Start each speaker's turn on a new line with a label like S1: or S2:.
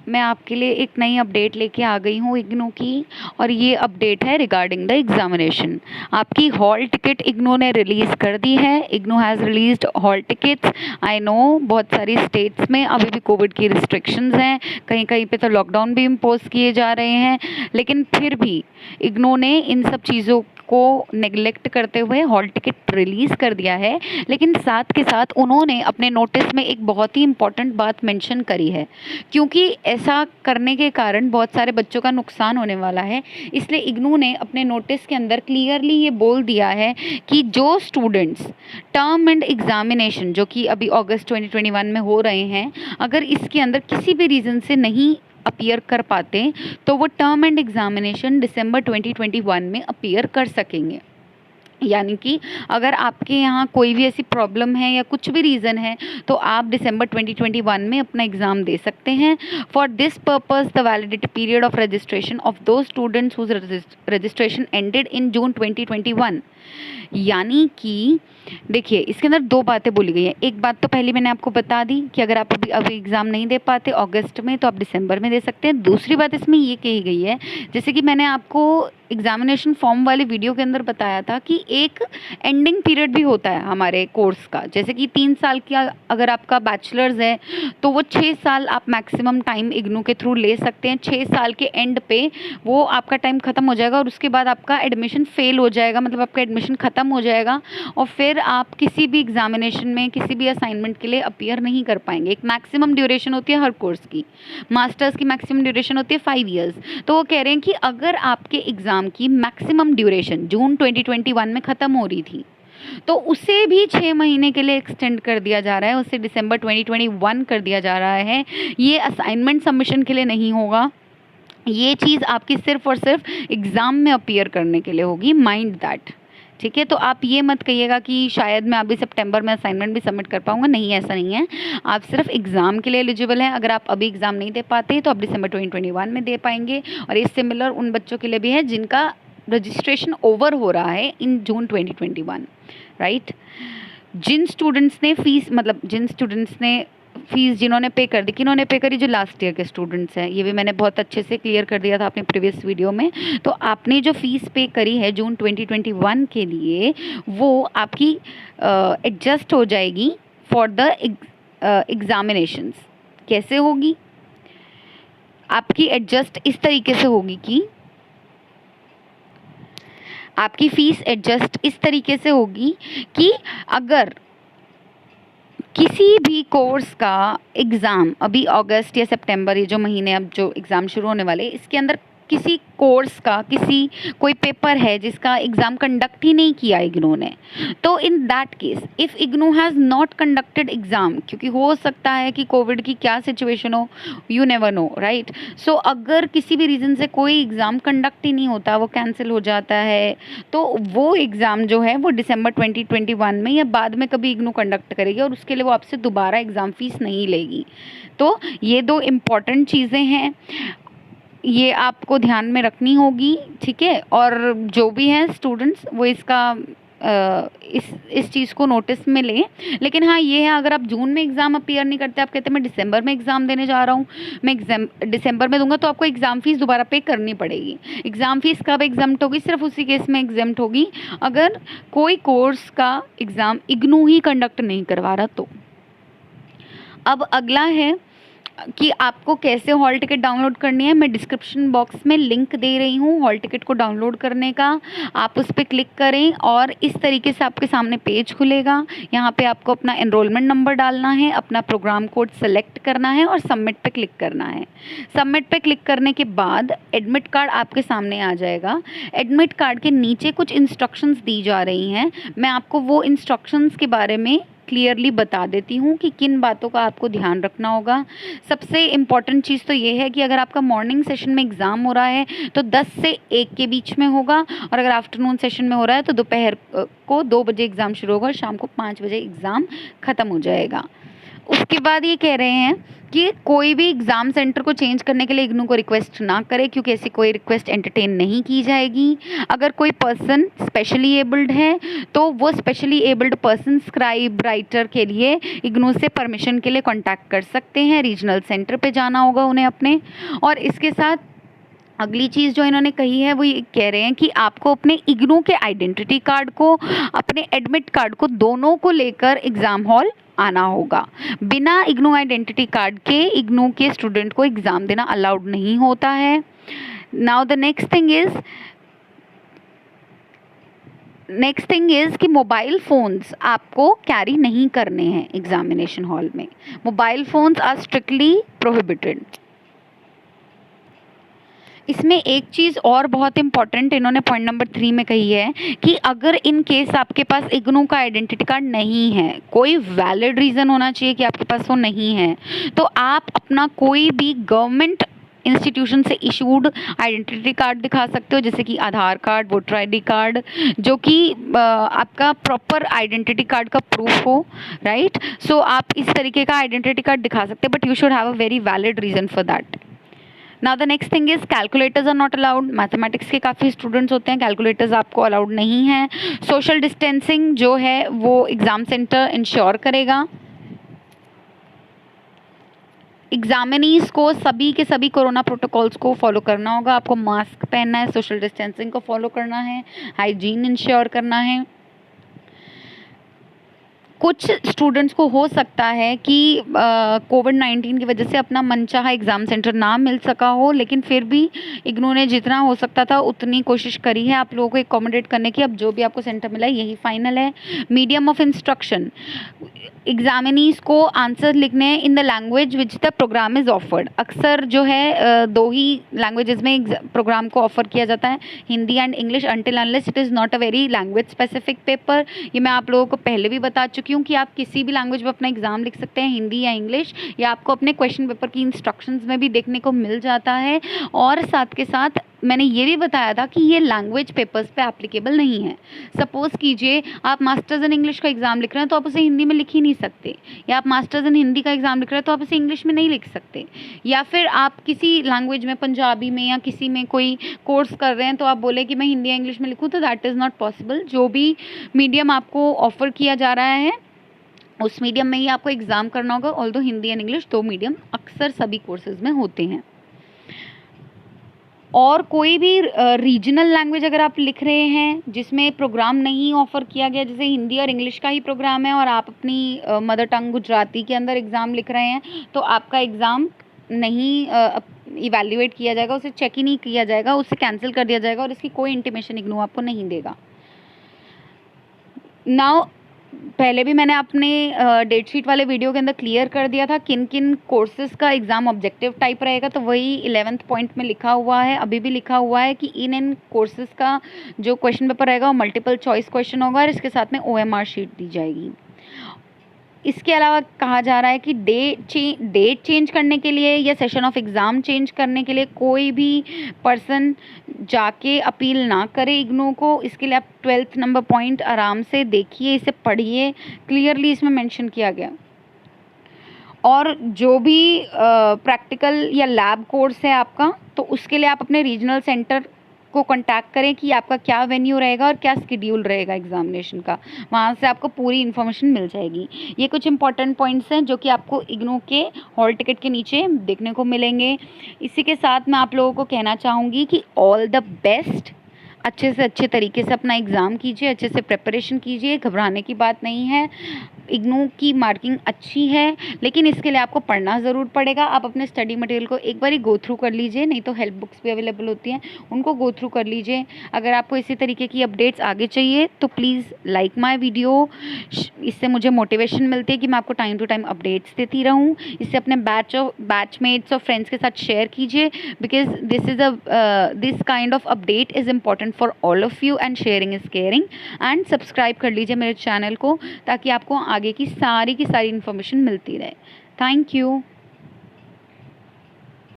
S1: मैं आपके लिए एक नई अपडेट लेके आ गई हूँ इग्नू की, और ये अपडेट है रिगार्डिंग द एग्जामिनेशन। आपकी हॉल टिकट इग्नू ने रिलीज़ कर दी है। IGNOU has released hall tickets. I know बहुत सारी स्टेट्स में अभी भी कोविड की रिस्ट्रिक्शंस हैं, कहीं कहीं पे तो लॉकडाउन भी इम्पोज किए जा रहे हैं, लेकिन फिर भी इग्नू ने इन सब चीज़ों को नेग्लेक्ट करते हुए हॉल टिकट रिलीज़ कर दिया है। लेकिन साथ के साथ उन्होंने अपने नोटिस में एक बहुत ही इम्पॉर्टेंट बात मेंशन करी है, क्योंकि ऐसा करने के कारण बहुत सारे बच्चों का नुकसान होने वाला है। इसलिए इग्नू ने अपने नोटिस के अंदर क्लियरली ये बोल दिया है कि जो स्टूडेंट्स टर्म एंड एग्जामिनेशन जो कि अभी अगस्त 2021 में हो रहे हैं, अगर इसके अंदर किसी भी रीज़न से नहीं अपीयर कर पाते तो वो टर्म एंड एग्जामिनेशन दिसंबर 2021 में अपीयर कर सकेंगे। यानी कि अगर आपके यहाँ कोई भी ऐसी प्रॉब्लम है या कुछ भी रीज़न है तो आप दिसंबर 2021 में अपना एग्ज़ाम दे सकते हैं। For this purpose the validity period of registration of those students whose registration ended in June 2021। यानी कि देखिए, इसके अंदर दो बातें बोली गई हैं। एक बात तो पहले मैंने आपको बता दी कि अगर आप अभी एग्ज़ाम नहीं दे पाते अगस्त में तो आप दिसंबर में दे सकते हैं। दूसरी बात इसमें ये कही गई है, जैसे कि मैंने आपको एग्जामिनेशन फॉर्म वाले वीडियो के अंदर बताया था कि एक एंडिंग पीरियड भी होता है हमारे कोर्स का। जैसे कि 3 साल का अगर आपका बैचलर्स है तो वो 6 साल आप मैक्सिमम टाइम इग्नू के थ्रू ले सकते हैं। 6 साल के एंड पे वो आपका टाइम ख़त्म हो जाएगा और उसके बाद आपका एडमिशन फेल हो जाएगा, मतलब आपका एडमिशन ख़त्म हो जाएगा और फिर आप किसी भी एग्जामिनेशन में किसी भी असाइनमेंट के लिए अपीयर नहीं कर पाएंगे। एक मैक्सिमम ड्यूरेशन होती है हर कोर्स की। मास्टर्स की मैक्सिमम ड्यूरेशन होती है 5 ईयर्स। तो वो कह रहे हैं कि अगर आपके एग्ज़ाम की मैक्सिमम ड्यूरेशन जून 2021 में ख़त्म हो रही थी तो उसे भी 6 महीने के लिए एक्सटेंड कर दिया जा रहा है, उसे दिसंबर 2021 कर दिया जा रहा है। ये असाइनमेंट सबमिशन के लिए नहीं होगा, ये चीज़ आपकी सिर्फ और सिर्फ एग्ज़ाम में अपीयर करने के लिए होगी। माइंड दैट, ठीक है। तो आप ये मत कहिएगा कि शायद मैं अभी सितंबर में असाइनमेंट भी सबमिट कर पाऊंगा। नहीं, ऐसा नहीं है। आप सिर्फ एग्ज़ाम के लिए एलिजिबल हैं। अगर आप अभी एग्ज़ाम नहीं दे पाते तो आप दिसंबर 2021 में दे पाएंगे। और ये सिमिलर उन बच्चों के लिए भी है जिनका रजिस्ट्रेशन ओवर हो रहा है इन जून 2021, राइट। जिन स्टूडेंट्स ने फीस जिन्होंने पे कर दी, किन्होंने पे करी? जो लास्ट ईयर के स्टूडेंट्स हैं। ये भी मैंने बहुत अच्छे से क्लियर कर दिया था अपने प्रीवियस वीडियो में। तो आपने जो फीस पे करी है जून 2021 के लिए, वो आपकी एडजस्ट हो जाएगी फॉर द एग्जामिनेशंस। कैसे होगी? आपकी एडजस्ट इस तरीके से होगी कि आपकी फ़ीस एडजस्ट इस तरीके से होगी कि अगर किसी भी कोर्स का एग्ज़ाम अभी अगस्त या सितंबर, ये जो महीने अब जो एग्ज़ाम शुरू होने वाले, इसके अंदर किसी कोर्स का कोई पेपर है जिसका एग्ज़ाम कंडक्ट ही नहीं किया इग्नू ने, तो in that case if IGNOU has not conducted exam, क्योंकि हो सकता है कि कोविड की क्या सिचुएशन हो, यू नेवर नो, राइट। सो अगर किसी भी रीज़न से कोई एग्ज़ाम कंडक्ट ही नहीं होता, वो कैंसिल हो जाता है, तो वो एग्ज़ाम जो है वो दिसंबर 2021 में या बाद में कभी इग्नू कंडक्ट करेगी और उसके लिए वो आपसे दोबारा एग्ज़ाम फ़ीस नहीं लेगी। तो ये दो इम्पॉर्टेंट चीज़ें हैं, ये आपको ध्यान में रखनी होगी, ठीक है। और जो भी हैं स्टूडेंट्स वो इसका इस चीज़ को नोटिस में लें। लेकिन हाँ, ये है, अगर आप जून में एग्ज़ाम अपीयर नहीं करते, आप कहते हैं मैं दिसंबर में एग्ज़ाम देने जा रहा हूँ, मैं एग्ज़ाम दिसंबर में दूंगा, तो आपको एग्ज़ाम फ़ीस दोबारा पे करनी पड़ेगी। एग्ज़ाम फ़ीस कब एग्जाम्प्ट होगी? सिर्फ उसी केस में एग्जाम्प्ट होगी अगर कोई कोर्स का एग्ज़ाम इग्नू ही कंडक्ट नहीं करवा रहा तो। अब अगला है कि आपको कैसे हॉल टिकट डाउनलोड करनी है। मैं डिस्क्रिप्शन बॉक्स में लिंक दे रही हूँ हॉल टिकट को डाउनलोड करने का। आप उस पर क्लिक करें और इस तरीके से आपके सामने पेज खुलेगा। यहाँ पे आपको अपना एनरोलमेंट नंबर डालना है, अपना प्रोग्राम कोड सेलेक्ट करना है और सबमिट पे क्लिक करना है। सबमिट पे क्लिक करने के बाद एडमिट कार्ड आपके सामने आ जाएगा। एडमिट कार्ड के नीचे कुछ इंस्ट्रक्शंस दी जा रही हैं। मैं आपको वो इंस्ट्रक्शंस के बारे में क्लियरली बता देती हूँ कि किन बातों का आपको ध्यान रखना होगा। सबसे इम्पॉर्टेंट चीज़ तो ये है कि अगर आपका मॉर्निंग सेशन में एग्ज़ाम हो रहा है तो 10 से 1 के बीच में होगा, और अगर आफ्टरनून सेशन में हो रहा है तो दोपहर को 2 बजे एग्ज़ाम शुरू होगा और शाम को 5 बजे एग्ज़ाम ख़त्म हो जाएगा। उसके बाद ये कह रहे हैं कि कोई भी एग्ज़ाम सेंटर को चेंज करने के लिए इग्नू को रिक्वेस्ट ना करे, क्योंकि ऐसी कोई रिक्वेस्ट एंटरटेन नहीं की जाएगी। अगर कोई पर्सन स्पेशली एबल्ड है तो वो specially abled person scribe writer के लिए इग्नू से परमिशन के लिए कांटेक्ट कर सकते हैं। रीजनल सेंटर पे जाना होगा उन्हें अपने। और इसके साथ अगली चीज़ जो इन्होंने कही है वो ये कह रहे हैं कि आपको अपने इग्नू के आइडेंटिटी कार्ड को, अपने एडमिट कार्ड को, दोनों को लेकर एग्ज़ाम हॉल आना होगा। बिना इग्नू आइडेंटिटी कार्ड के इग्नू के स्टूडेंट को एग्ज़ाम देना अलाउड नहीं होता है। Now the next thing is कि मोबाइल फ़ोन्स आपको कैरी नहीं करने हैं एग्जामिनेशन हॉल में। Mobile phones are strictly prohibited. इसमें एक चीज़ और बहुत इंपॉर्टेंट इन्होंने पॉइंट नंबर 3 में कही है कि अगर इन केस आपके पास इग्नू का आइडेंटिटी कार्ड नहीं है, कोई वैलिड रीज़न होना चाहिए कि आपके पास वो नहीं है, तो आप अपना कोई भी गवर्नमेंट इंस्टीट्यूशन से इशूड आइडेंटिटी कार्ड दिखा सकते हो, जैसे कि Aadhaar card, voter ID card, जो कि आपका प्रॉपर आइडेंटिटी कार्ड का प्रूफ हो, राइट। सो आप इस तरीके का आइडेंटिटी कार्ड दिखा सकते हैं, but you should have a very valid reason for that. Now the next thing is calculators are not allowed. Mathematics के काफ़ी स्टूडेंट्स होते हैं, कैलकुलेटर्स आपको अलाउड नहीं है। सोशल डिस्टेंसिंग जो है वो एग्ज़ाम सेंटर इंश्योर करेगा। एग्जामिनीज को सभी के सभी कोरोना प्रोटोकॉल्स को फॉलो करना होगा। आपको मास्क पहनना है, सोशल डिस्टेंसिंग को फॉलो करना है, हाइजीन इंश्योर करना है। कुछ स्टूडेंट्स को हो सकता है कि कोविड-19 की वजह से अपना मनचाहा एग्ज़ाम सेंटर ना मिल सका हो, लेकिन फिर भी इग्नू ने जितना हो सकता था उतनी कोशिश करी है आप लोगों को एकोमोडेट करने की। अब जो भी आपको सेंटर मिला है यही फाइनल है। मीडियम ऑफ इंस्ट्रक्शन, एग्जामिनीज को आंसर लिखने हैं in the language which the program is offered. अक्सर जो है 2 ही लैंग्वेजेस में प्रोग्राम को ऑफर किया जाता है, Hindi and English, until unless it is not a very language specific paper. ये मैं आप लोगों को पहले भी बता चुकी हूँ कि आप किसी भी लैंग्वेज में अपना एग्ज़ाम लिख सकते हैं, हिंदी या इंग्लिश, या आपको अपने क्वेश्चन पेपर की इंस्ट्रक्शंस में भी देखने को मिल जाता है। और साथ के साथ मैंने ये भी बताया था कि ये लैंग्वेज पेपर्स पे एप्लीकेबल नहीं है। सपोज़ कीजिए आप मास्टर्स इन इंग्लिश का एग्ज़ाम लिख रहे हैं तो आप उसे हिंदी में लिख ही नहीं सकते, या आप मास्टर्स इन हिंदी का एग्ज़ाम लिख रहे हैं तो आप उसे इंग्लिश में नहीं लिख सकते, या फिर आप किसी लैंग्वेज में, पंजाबी में या किसी में कोई कोर्स कर रहे हैं तो आप बोले कि मैं हिंदी या इंग्लिश में लिखूँ, तो दैट इज़ नॉट पॉसिबल। जो भी मीडियम आपको ऑफ़र किया जा रहा है उस मीडियम में ही आपको एग्ज़ाम करना होगा। Although Hindi and English 2 medium अक्सर सभी कोर्सेज़ में होते हैं। और कोई भी रीजनल लैंग्वेज अगर आप लिख रहे हैं जिसमें प्रोग्राम नहीं ऑफ़र किया गया, जैसे हिंदी और इंग्लिश का ही प्रोग्राम है और आप अपनी मदर टंग गुजराती के अंदर एग्ज़ाम लिख रहे हैं, तो आपका एग्ज़ाम नहीं इवैल्यूएट किया जाएगा, उसे चेक ही नहीं किया जाएगा, उसे कैंसिल कर दिया जाएगा और इसकी कोई इंटीमेशन इग्नू आपको नहीं देगा। नाउ पहले भी मैंने अपने डेट शीट वाले वीडियो के अंदर क्लियर कर दिया था किन किन कोर्सेज़ का एग्ज़ाम ऑब्जेक्टिव टाइप रहेगा, तो वही 11th पॉइंट में लिखा हुआ है, अभी भी लिखा हुआ है कि इन कोर्सेज़ का जो क्वेश्चन पेपर रहेगा वो मल्टीपल चॉइस क्वेश्चन होगा और इसके साथ में OMR शीट दी जाएगी। इसके अलावा कहा जा रहा है कि डेट चेंज करने के लिए या सेशन ऑफ एग्ज़ाम चेंज करने के लिए कोई भी पर्सन जाके अपील ना करे इग्नू को। इसके लिए आप 12th नंबर पॉइंट आराम से देखिए, इसे पढ़िए, क्लियरली इसमें मेंशन किया गया। और जो भी प्रैक्टिकल या लैब कोर्स है आपका, तो उसके लिए आप अपने रीजनल सेंटर को कांटेक्ट करें कि आपका क्या वेन्यू रहेगा और क्या शेड्यूल रहेगा एग्जामिनेशन का, वहाँ से आपको पूरी इन्फॉर्मेशन मिल जाएगी। ये कुछ इंपॉर्टेंट पॉइंट्स हैं जो कि आपको इग्नू के हॉल टिकट के नीचे देखने को मिलेंगे। इसी के साथ मैं आप लोगों को कहना चाहूँगी कि ऑल द बेस्ट। अच्छे से अच्छे तरीके से अपना एग्ज़ाम कीजिए, अच्छे से प्रिपरेशन कीजिए, घबराने की बात नहीं है। इग्नू की मार्किंग अच्छी है, लेकिन इसके लिए आपको पढ़ना ज़रूर पड़ेगा। आप अपने स्टडी मटेरियल को एक बार ही गो थ्रू कर लीजिए, नहीं तो हेल्प बुक्स भी अवेलेबल होती हैं, उनको गो थ्रू कर लीजिए। अगर आपको इसी तरीके की अपडेट्स आगे चाहिए तो प्लीज़ लाइक माय वीडियो, इससे मुझे मोटिवेशन मिलती है कि मैं आपको टाइम टू टाइम अपडेट्स देती रहूँ। इससे अपने बैचमेट्स और फ्रेंड्स के साथ शेयर कीजिए, because this kind of update is important for all of you and sharing is caring. And subscribe कर लीजिए मेरे चैनल को ताकि आपको आगे की सारी इन्फॉर्मेशन मिलती रहे। Thank you.